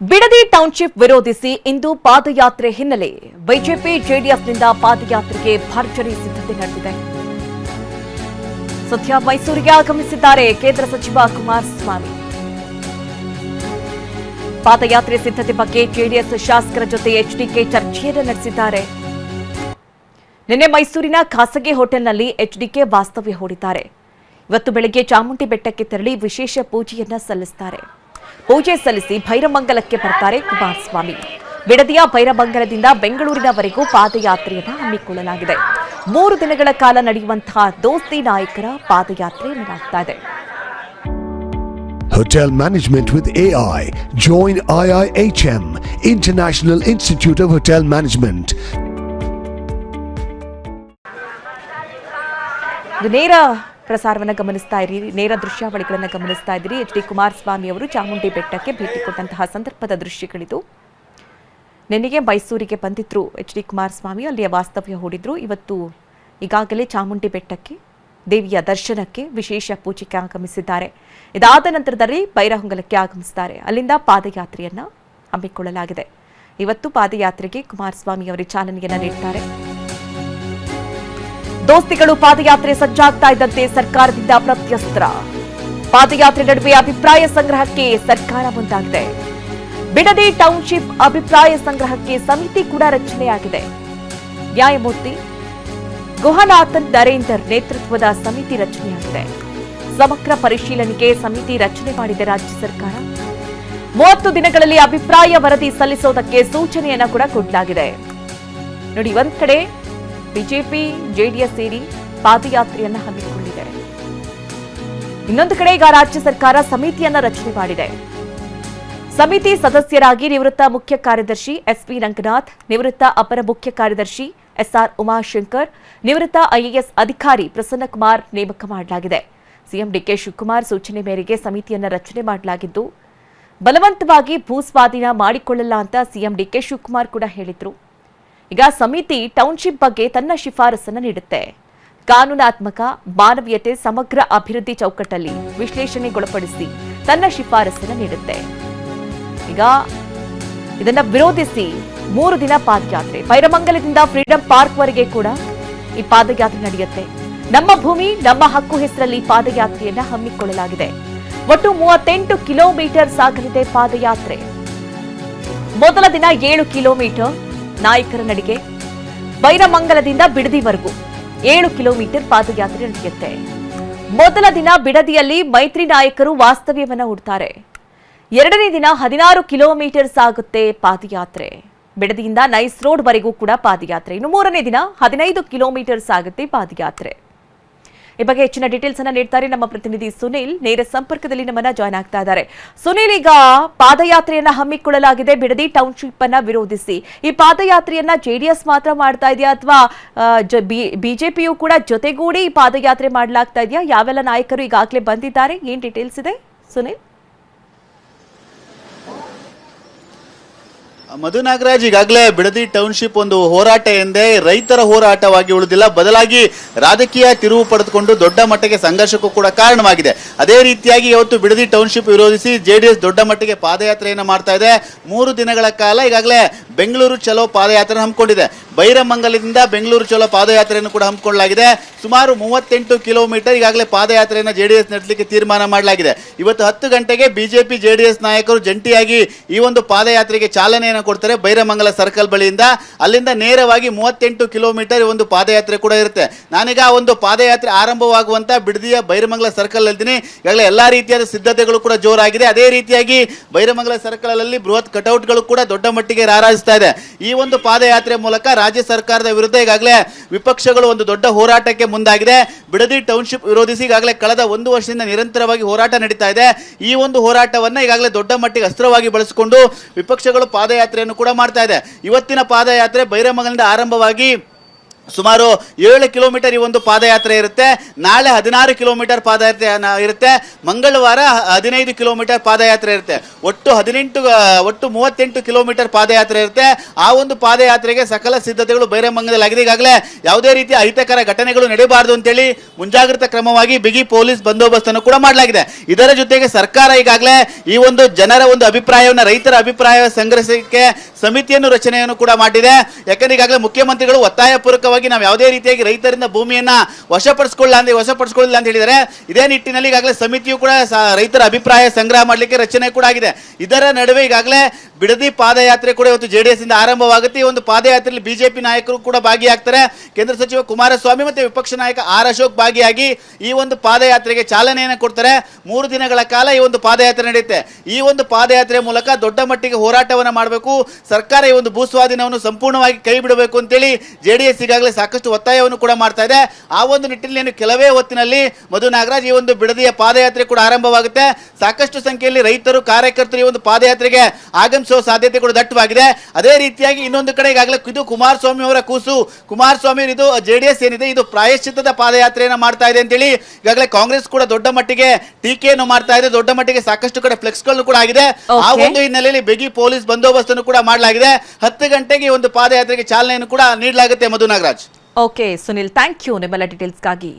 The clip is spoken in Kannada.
ಬಿಡದಿ ಟೌನ್ಶಿಪ್ ವಿರೋಧಿಸಿ ಇಂದು ಪಾದಯಾತ್ರೆ ಹಿನ್ನೆಲೆ ಬಿಜೆಪಿ ಜೆಡಿಎಸ್ನಿಂದ ಪಾದಯಾತ್ರೆಗೆ ಭರ್ಜರಿ ಸಿದ್ಧತೆ ನಡೆದಿದೆ. ಸದ್ಯ ಮೈಸೂರಿಗೆ ಆಗಮಿಸಿದ್ದಾರೆ ಕೇಂದ್ರ ಸಚಿವ ಕುಮಾರಸ್ವಾಮಿ. ಪಾದಯಾತ್ರೆ ಸಿದ್ಧತೆ ಬಗ್ಗೆ ಜೆಡಿಎಸ್ ಶಾಸಕರ ಜೊತೆ ಎಚ್ಡಿಕೆ ಚರ್ಚೆಯನ್ನು ನಡೆಸಿದ್ದಾರೆ. ನಿನ್ನೆ ಮೈಸೂರಿನ ಖಾಸಗಿ ಹೋಟೆಲ್ನಲ್ಲಿ ಎಚ್ಡಿಕೆ ವಾಸ್ತವ್ಯ ಹೂಡಿದ್ದಾರೆ. ಇವತ್ತು ಬೆಳಗ್ಗೆ ಚಾಮುಂಡಿ ಬೆಟ್ಟಕ್ಕೆ ತೆರಳಿ ವಿಶೇಷ ಪೂಜೆಯನ್ನ ಸಲ್ಲಿಸುತ್ತಾರೆ. ಪೂಜೆ ಸಲ್ಲಿಸಿ ಭೈರಮಂಗಲಕ್ಕೆ ಬರ್ತಾರೆ ಕುಮಾರಸ್ವಾಮಿ. ಬಿಡದಿಯ ಭೈರಮಂಗಲದಿಂದ ಬೆಂಗಳೂರಿನವರೆಗೂ ಪಾದಯಾತ್ರೆಯನ್ನು ಹಮ್ಮಿಕೊಳ್ಳಲಾಗಿದೆ. 3 ದಿನಗಳ ಕಾಲ ನಡೆಯುವಂತಹ ದೋಸ್ತಿ ನಾಯಕರ ಪಾದಯಾತ್ರೆ ನಡೆಯುತ್ತಾ ಇದೆ. Hotel Management with AI. Join IIHM, International Institute of Hotel Management. ನೇರ ಪ್ರಸಾರವನ್ನು ಗಮನಿಸ್ತಾ ಇರಿ, ನೇರ ದೃಶ್ಯಾವಳಿಗಳನ್ನು ಗಮನಿಸ್ತಾ ಇದ್ದೀರಿ. ಎಚ್ ಡಿ ಕುಮಾರಸ್ವಾಮಿ ಅವರು ಚಾಮುಂಡಿ ಬೆಟ್ಟಕ್ಕೆ ಭೇಟಿ ಕೊಟ್ಟಂತಹ ಸಂದರ್ಭದ ದೃಶ್ಯಗಳಿದು. ನಿನ್ನೆಗೆ ಮೈಸೂರಿಗೆ ಬಂದಿದ್ರು ಎಚ್ ಡಿ ಕುಮಾರಸ್ವಾಮಿ, ಅಲ್ಲಿಯ ವಾಸ್ತವ್ಯ ಹೂಡಿದ್ರು. ಇವತ್ತು ಈಗಾಗಲೇ ಚಾಮುಂಡಿ ಬೆಟ್ಟಕ್ಕೆ ದೇವಿಯ ದರ್ಶನಕ್ಕೆ ವಿಶೇಷ ಪೂಜೆಗೆ ಆಗಮಿಸಿದ್ದಾರೆ. ಇದಾದ ನಂತರದಲ್ಲಿ ಬೈರಹೊಂಗಲಕ್ಕೆ ಆಗಮಿಸಿದ್ದಾರೆ. ಅಲ್ಲಿಂದ ಪಾದಯಾತ್ರೆಯನ್ನ ಹಮ್ಮಿಕೊಳ್ಳಲಾಗಿದೆ. ಇವತ್ತು ಪಾದಯಾತ್ರೆಗೆ ಕುಮಾರಸ್ವಾಮಿ ಅವರು ಚಾಲನೆಯನ್ನ ನೀಡುತ್ತಾರೆ. ದೋಸ್ತಿಗಳು ಪಾದಯಾತ್ರೆ ಸಜ್ಜಾಗ್ತಾ ಇದ್ದಂತೆ ಸರ್ಕಾರದಿಂದ ಪ್ರತ್ಯಸ್ತ್ರ. ಪಾದಯಾತ್ರೆ ನಡುವೆ ಅಭಿಪ್ರಾಯ ಸಂಗ್ರಹಕ್ಕೆ ಸರ್ಕಾರ ಮುಂದಾಗಿದೆ. ಬಿಡದಿ ಟೌನ್ಶಿಪ್ ಅಭಿಪ್ರಾಯ ಸಂಗ್ರಹಕ್ಕೆ ಸಮಿತಿ ಕೂಡ ರಚನೆಯಾಗಿದೆ. ನ್ಯಾಯಮೂರ್ತಿ ಗುಹನಾಥನ್ ನರೇಂದರ್ ನೇತೃತ್ವದ ಸಮಿತಿ ರಚನೆಯಾಗಿದೆ. ಸಮಗ್ರ ಪರಿಶೀಲನೆಗೆ ಸಮಿತಿ ರಚನೆ ಮಾಡಿದ ರಾಜ್ಯ ಸರ್ಕಾರ 30 ದಿನಗಳಲ್ಲಿ ಅಭಿಪ್ರಾಯ ವರದಿ ಸಲ್ಲಿಸೋದಕ್ಕೆ ಸೂಚನೆಯನ್ನ ಕೂಡ ಕೊಡಲಾಗಿದೆ. ನೋಡಿ, ಒಂದ್ ಕಡೆ ಬಿಜೆಪಿ ಜೆಡಿಎಸ್ ಸೇರಿ ಪಾದಯಾತ್ರೆಯನ್ನ ಹಮ್ಮಿಕೊಂಡಿದೆ. ಇನ್ನೊಂದು ಕಡೆ ಈಗ ರಾಜ್ಯ ಸರ್ಕಾರ ಸಮಿತಿಯನ್ನ ರಚನೆ ಮಾಡಿದೆ. ಸಮಿತಿ ಸದಸ್ಯರಾಗಿ ನಿವೃತ್ತ ಮುಖ್ಯ ಕಾರ್ಯದರ್ಶಿ ಎಸ್ಪಿ ರಂಗನಾಥ್, ನಿವೃತ್ತ ಅಪರ ಮುಖ್ಯ ಕಾರ್ಯದರ್ಶಿ ಎಸ್ಆರ್ ಉಮಾಶಂಕರ್, ನಿವೃತ್ತ ಐಎಎಸ್ ಅಧಿಕಾರಿ ಪ್ರಸನ್ನಕುಮಾರ್ ನೇಮಕ ಮಾಡಲಾಗಿದೆ. ಸಿಎಂ ಡಿಕೆ ಶಿವಕುಮಾರ್ ಸೂಚನೆ ಮೇರೆಗೆ ಸಮಿತಿಯನ್ನ ರಚನೆ ಮಾಡಲಾಗಿದ್ದು, ಬಲವಂತವಾಗಿ ಭೂಸ್ವಾಧೀನ ಮಾಡಿಕೊಳ್ಳಲ್ಲ ಅಂತ ಸಿಎಂ ಡಿಕೆ ಶಿವಕುಮಾರ್ ಕೂಡ ಹೇಳಿದ್ರು. ಈಗ ಸಮಿತಿ ಟೌನ್ಶಿಪ್ ಬಗ್ಗೆ ತನ್ನ ಶಿಫಾರಸನ್ನು ನೀಡುತ್ತೆ. ಕಾನೂನಾತ್ಮಕ, ಮಾನವೀಯತೆ, ಸಮಗ್ರ ಅಭಿವೃದ್ಧಿ ಚೌಕಟ್ಟಲ್ಲಿ ವಿಶ್ಲೇಷಣೆಗೊಳಪಡಿಸಿ ತನ್ನ ಶಿಫಾರಸನ್ನು ನೀಡುತ್ತೆ. ಈಗ ಇದನ್ನ ವಿರೋಧಿಸಿ 3 ದಿನ ಪಾದಯಾತ್ರೆ, ಭೈರಮಂಗಲದಿಂದ ಫ್ರೀಡಂ ಪಾರ್ಕ್ ವರೆಗೆ ಕೂಡ ಈ ಪಾದಯಾತ್ರೆ ನಡೆಯುತ್ತೆ. ನಮ್ಮ ಭೂಮಿ ನಮ್ಮ ಹಕ್ಕು ಹೆಸರಲ್ಲಿ ಪಾದಯಾತ್ರೆಯನ್ನ ಹಮ್ಮಿಕೊಳ್ಳಲಾಗಿದೆ. ಒಟ್ಟು 38 ಕಿಲೋಮೀಟರ್ ಸಾಗಲಿದೆ ಪಾದಯಾತ್ರೆ. ಮೊದಲ ದಿನ 7 ಕಿಲೋಮೀಟರ್ ನಾಯಕರ ನಡಿಗೆ, ಭೈರಮಂಗಲದಿಂದ ಬಿಡದಿವರೆಗೂ 7 ಕಿಲೋಮೀಟರ್ ಪಾದಯಾತ್ರೆ ನಡೆಯುತ್ತೆ. ಮೊದಲ ದಿನ ಬಿಡದಿಯಲ್ಲಿ ಮೈತ್ರಿ ನಾಯಕರು ವಾಸ್ತವ್ಯವನ್ನ ಹೂಡ್ತಾರೆ. 2ನೇ ದಿನ 16 ಕಿಲೋಮೀಟರ್ ಸಾಗುತ್ತೆ ಪಾದಯಾತ್ರೆ. ಬಿಡದಿಯಿಂದ ನೈಸ್ ರೋಡ್ ವರೆಗೂ ಕೂಡ ಪಾದಯಾತ್ರೆ. ಇನ್ನು 3ನೇ ದಿನ 15 ಕಿಲೋಮೀಟರ್ ಸಾಗುತ್ತೆ ಪಾದಯಾತ್ರೆ. ಈ ಬಗ್ಗೆ ಹೆಚ್ಚಿನ ಡೀಟೇಲ್ಸ್ ಅನ್ನ ನೀಡ್ತಾರೆ ನಮ್ಮ ಪ್ರತಿನಿಧಿ ಸುನೀಲ್. ನೇರ ಸಂಪರ್ಕದಲ್ಲಿ ನಮ್ಮನ್ನ ಜಾಯ್ನ್ ಆಗ್ತಾ ಇದ್ದಾರೆ. ಸುನೀಲ್, ಈಗ ಪಾದಯಾತ್ರೆಯನ್ನ ಹಮ್ಮಿಕೊಳ್ಳಲಾಗಿದೆ ಬಿಡದಿ ಟೌನ್ಶಿಪ್ ಅನ್ನ ವಿರೋಧಿಸಿ. ಈ ಪಾದಯಾತ್ರೆಯನ್ನ ಜೆಡಿಎಸ್ ಮಾತ್ರ ಮಾಡ್ತಾ ಇದೆಯಾ ಅಥವಾ ಬಿಜೆಪಿಯು ಕೂಡ ಜೊತೆಗೂಡಿ ಈ ಪಾದಯಾತ್ರೆ ಮಾಡಲಾಗ್ತಾ ಇದೆಯಾ? ಯಾವೆಲ್ಲ ನಾಯಕರು ಈಗಾಗಲೇ ಬಂದಿದ್ದಾರೆ? ಏನ್ ಡೀಟೇಲ್ಸ್ ಇದೆ ಸುನೀಲ್? ಮಧು ನಾಗರಾಜ್, ಈಗಾಗಲೇ ಬಿಡದಿ ಟೌನ್ಶಿಪ್ ಒಂದು ಹೋರಾಟ ಎಂದೇ ರೈತರ ಹೋರಾಟವಾಗಿ ಉಳಿದಿಲ್ಲ, ಬದಲಾಗಿ ರಾಜಕೀಯ ತಿರುವು ಪಡೆದುಕೊಂಡು ದೊಡ್ಡ ಮಟ್ಟಿಗೆ ಸಂಘರ್ಷಕ್ಕೂ ಕೂಡ ಕಾರಣವಾಗಿದೆ. ಅದೇ ರೀತಿಯಾಗಿ ಇವತ್ತು ಬಿಡದಿ ಟೌನ್ಶಿಪ್ ವಿರೋಧಿಸಿ ಜೆಡಿಎಸ್ ದೊಡ್ಡ ಮಟ್ಟಿಗೆ ಪಾದಯಾತ್ರೆಯನ್ನು ಮಾಡ್ತಾ ಇದೆ. 3 ದಿನಗಳ ಕಾಲ ಈಗಾಗಲೇ ಬೆಂಗಳೂರು ಚಲೋ ಪಾದಯಾತ್ರೆ ಹಮ್ಮಿಕೊಂಡಿದೆ. ಬೈರಮಂಗಲದಿಂದ ಬೆಂಗಳೂರು ಚಲೋ ಪಾದಯಾತ್ರೆಯನ್ನು ಕೂಡ ಹಮ್ಮಿಕೊಳ್ಳಲಾಗಿದೆ. ಸುಮಾರು 38 ಕಿಲೋಮೀಟರ್ ಈಗಾಗಲೇ ಪಾದಯಾತ್ರೆಯನ್ನು ಜೆಡಿಎಸ್ ನಡೆಸಲಿಕ್ಕೆ ತೀರ್ಮಾನ ಮಾಡಲಾಗಿದೆ. ಇವತ್ತು 10 ಗಂಟೆಗೆ ಬಿಜೆಪಿ ಜೆಡಿಎಸ್ ನಾಯಕರು ಜಂಟಿಯಾಗಿ ಈ ಒಂದು ಪಾದಯಾತ್ರೆಗೆ ಚಾಲನೆಯನ್ನು ಕೊಡ್ತಾರೆ. ಬೈರಮಂಗಲ ಸರ್ಕಲ್ ಬಳಿಯಿಂದ ಅಲ್ಲಿಂದ ನೇರವಾಗಿ 38 ಕಿಲೋಮೀಟರ್ ಒಂದು ಪಾದಯಾತ್ರೆ ಕೂಡ ಇರುತ್ತೆ. ನಾನೀಗ ಒಂದು ಪಾದಯಾತ್ರೆ ಆರಂಭವಾಗುವಂತ ಬಿಡದಿಯ ಬೈರಮಂಗಲ ಸರ್ಕಲ್ ಅಲ್ಲಿದ್ದೀನಿ. ಈಗಾಗಲೇ ಎಲ್ಲಾ ರೀತಿಯಾದ ಸಿದ್ಧತೆಗಳು ಕೂಡ ಜೋರಾಗಿದೆ. ಅದೇ ರೀತಿಯಾಗಿ ಬೈರಮಂಗಲ ಸರ್ಕಲ್ ಅಲ್ಲಿ ಬೃಹತ್ ಕಟೌಟ್ಗಳು ಕೂಡ ದೊಡ್ಡ ಮಟ್ಟಿಗೆ ರಾರಾಜಿಸ್ತಾ ಇದೆ. ಈ ಒಂದು ಪಾದಯಾತ್ರೆ ಮೂಲಕ ರಾಜ್ಯ ಸರ್ಕಾರದ ವಿರುದ್ಧ ಈಗಾಗಲೇ ವಿಪಕ್ಷಗಳು ಒಂದು ದೊಡ್ಡ ಹೋರಾಟಕ್ಕೆ ಮುಂದಾಗಿದೆ. ಬಿಡದಿ ಟೌನ್ಶಿಪ್ ವಿರೋಧಿಸಿ ಈಗಾಗಲೇ ಕಳೆದ 1 ವರ್ಷದಿಂದ ನಿರಂತರವಾಗಿ ಹೋರಾಟ ನಡೀತಾ ಇದೆ. ಈ ಒಂದು ಹೋರಾಟವನ್ನ ಈಗಾಗಲೇ ದೊಡ್ಡ ಮಟ್ಟಿಗೆ ಅಸ್ತ್ರವಾಗಿ ಬಳಸಿಕೊಂಡು ವಿಪಕ್ಷಗಳು ಪಾದಯಾತ್ರೆಯನ್ನು ಕೂಡ ಮಾಡ್ತಾ ಇದೆ. ಇವತ್ತಿನ ಪಾದಯಾತ್ರೆ ಬೈರಮಂಗಲದಿಂದ ಆರಂಭವಾಗಿ ಸುಮಾರು 7 ಕಿಲೋಮೀಟರ್ ಈ ಒಂದು ಪಾದಯಾತ್ರೆ ಇರುತ್ತೆ. ನಾಳೆ 16 ಕಿಲೋಮೀಟರ್ ಪಾದಯಾತ್ರೆ ಇರುತ್ತೆ. ಮಂಗಳವಾರ 15 ಕಿಲೋಮೀಟರ್ ಪಾದಯಾತ್ರೆ ಇರುತ್ತೆ. ಒಟ್ಟು 38 ಕಿಲೋಮೀಟರ್ ಪಾದಯಾತ್ರೆ ಇರುತ್ತೆ. ಆ ಒಂದು ಪಾದಯಾತ್ರೆಗೆ ಸಕಲ ಸಿದ್ಧತೆಗಳು ಬೈರಮಂಗಲದಲ್ಲಾಗಿದೆ. ಈಗಾಗಲೇ ಯಾವುದೇ ರೀತಿಯ ಅಹಿತಕರ ಘಟನೆಗಳು ನಡೆಯಬಾರದು ಅಂತೇಳಿ ಮುಂಜಾಗ್ರತಾ ಕ್ರಮವಾಗಿ ಬಿಗಿ ಪೊಲೀಸ್ ಬಂದೋಬಸ್ತನ್ನು ಕೂಡ ಮಾಡಲಾಗಿದೆ. ಇದರ ಜೊತೆಗೆ ಸರ್ಕಾರ ಈಗಾಗಲೇ ಈ ಒಂದು ಜನರ ಒಂದು ಅಭಿಪ್ರಾಯವನ್ನು, ರೈತರ ಅಭಿಪ್ರಾಯ ಸಂಗ್ರಹಿಸಕ್ಕೆ ಸಮಿತಿಯನ್ನು ರಚನೆಯನ್ನು ಕೂಡ ಮಾಡಿದೆ. ಯಾಕಂದ್ರೆ ಈಗಾಗಲೇ ಮುಖ್ಯಮಂತ್ರಿಗಳು ಒತ್ತಾಯಪೂರ್ವಕವಾಗಿ ನಾವು ಯಾವುದೇ ರೀತಿಯಾಗಿ ರೈತರಿಂದ ಭೂಮಿಯನ್ನ ವಶಪಡಿಸಿಕೊಳ್ಳಿಲ್ಲ ಅಂತ ಹೇಳಿದರೆ, ಇದೇ ನಿಟ್ಟಿನಲ್ಲಿ ಈಗಾಗಲೇ ಸಮಿತಿಯು ಕೂಡ ರೈತರ ಅಭಿಪ್ರಾಯ ಸಂಗ್ರಹ ಮಾಡಲಿಕ್ಕೆ ರಚನೆ ಕೂಡ ಆಗಿದೆ. ಇದರ ನಡುವೆ ಈಗಾಗಲೇ ಬಿಡದಿ ಪಾದಯಾತ್ರೆ ಕೂಡ ಇವತ್ತು JDS ಇಂದ ಆರಂಭವಾಗುತ್ತೆ. ಈ ಒಂದು ಪಾದಯಾತ್ರೆಯಲ್ಲಿ ಬಿಜೆಪಿ ನಾಯಕರು ಕೂಡ ಭಾಗಿಯಾಗ್ತಾರೆ. ಕೇಂದ್ರ ಸಚಿವ ಕುಮಾರಸ್ವಾಮಿ ಮತ್ತೆ ವಿಪಕ್ಷ ನಾಯಕ ಆರ್ ಅಶೋಕ್ ಭಾಗಿಯಾಗಿ ಈ ಒಂದು ಪಾದಯಾತ್ರೆಗೆ ಚಾಲನೆಯನ್ನು ಕೊಡ್ತಾರೆ. 3 ದಿನಗಳ ಕಾಲ ಈ ಒಂದು ಪಾದಯಾತ್ರೆ ನಡೆಯುತ್ತೆ. ಈ ಒಂದು ಪಾದಯಾತ್ರೆ ಮೂಲಕ ದೊಡ್ಡ ಮಟ್ಟಿಗೆ ಹೋರಾಟವನ್ನು ಮಾಡಬೇಕು, ಸರ್ಕಾರ ಈ ಒಂದು ಭೂಸ್ವಾಧೀನವನ್ನು ಸಂಪೂರ್ಣವಾಗಿ ಕೈ ಬಿಡಬೇಕು ಅಂತೇಳಿ JDS ಈಗಾಗಲೇ ಸಾಕಷ್ಟು ಒತ್ತಾಯವನ್ನು ಕೂಡ ಮಾಡ್ತಾ ಇದೆ. ಆ ಒಂದು ನಿಟ್ಟಿನಲ್ಲಿ ಕೆಲವೇ ಹೊತ್ತಿನಲ್ಲಿ ಮಧು ನಾಗರಾಜ್ ಈ ಒಂದು ಬಿಡದಿಯ ಪಾದಯಾತ್ರೆ ಕೂಡ ಆರಂಭವಾಗುತ್ತೆ. ಸಾಕಷ್ಟು ಸಂಖ್ಯೆಯಲ್ಲಿ ರೈತರು, ಕಾರ್ಯಕರ್ತರು ಈ ಒಂದು ಪಾದಯಾತ್ರೆಗೆ ಆಗಮಿಸುವ ಸಾಧ್ಯತೆ ಕೂಡ ದಟ್ಟವಾಗಿದೆ. ಅದೇ ರೀತಿಯಾಗಿ ಇನ್ನೊಂದು ಕಡೆ ಈಗಾಗಲೇ ಇದು ಕುಮಾರಸ್ವಾಮಿ ಅವರ ಕೂಸು, ಕುಮಾರಸ್ವಾಮಿ ಇದು JDS ಏನಿದೆ ಇದು ಪ್ರಾಯಶ್ಚಿತ್ತದ ಪಾದಯಾತ್ರೆಯನ್ನು ಮಾಡ್ತಾ ಇದೆ ಅಂತೇಳಿ ಈಗಾಗಲೇ ಕಾಂಗ್ರೆಸ್ ಕೂಡ ದೊಡ್ಡ ಮಟ್ಟಿಗೆ ಟೀಕೆಯನ್ನು ಮಾಡ್ತಾ ಇದೆ. ದೊಡ್ಡ ಮಟ್ಟಿಗೆ ಸಾಕಷ್ಟು ಕಡೆ ಫ್ಲೆಕ್ಸ್ಗಳನ್ನು ಕೂಡ ಆಗಿದೆ. ಆ ಒಂದು ಹಿನ್ನೆಲೆಯಲ್ಲಿ ಬಿಗಿ ಪೊಲೀಸ್ ಬಂದೋಬಸ್ತನ್ನು ಕೂಡ ಮಾಡಲಾಗಿದೆ. 10 ಗಂಟೆಗೆ ಒಂದು ಪಾದಯಾತ್ರೆಗೆ ಚಾಲನೆಯನ್ನು ಕೂಡ ನೀಡಲಾಗುತ್ತೆ. Madhu Nagaraj. Okay Sunil, thank you ನಿಮ್ಮೆಲ್ಲ ಡೀಟೇಲ್ಸ್ಗಾಗಿ.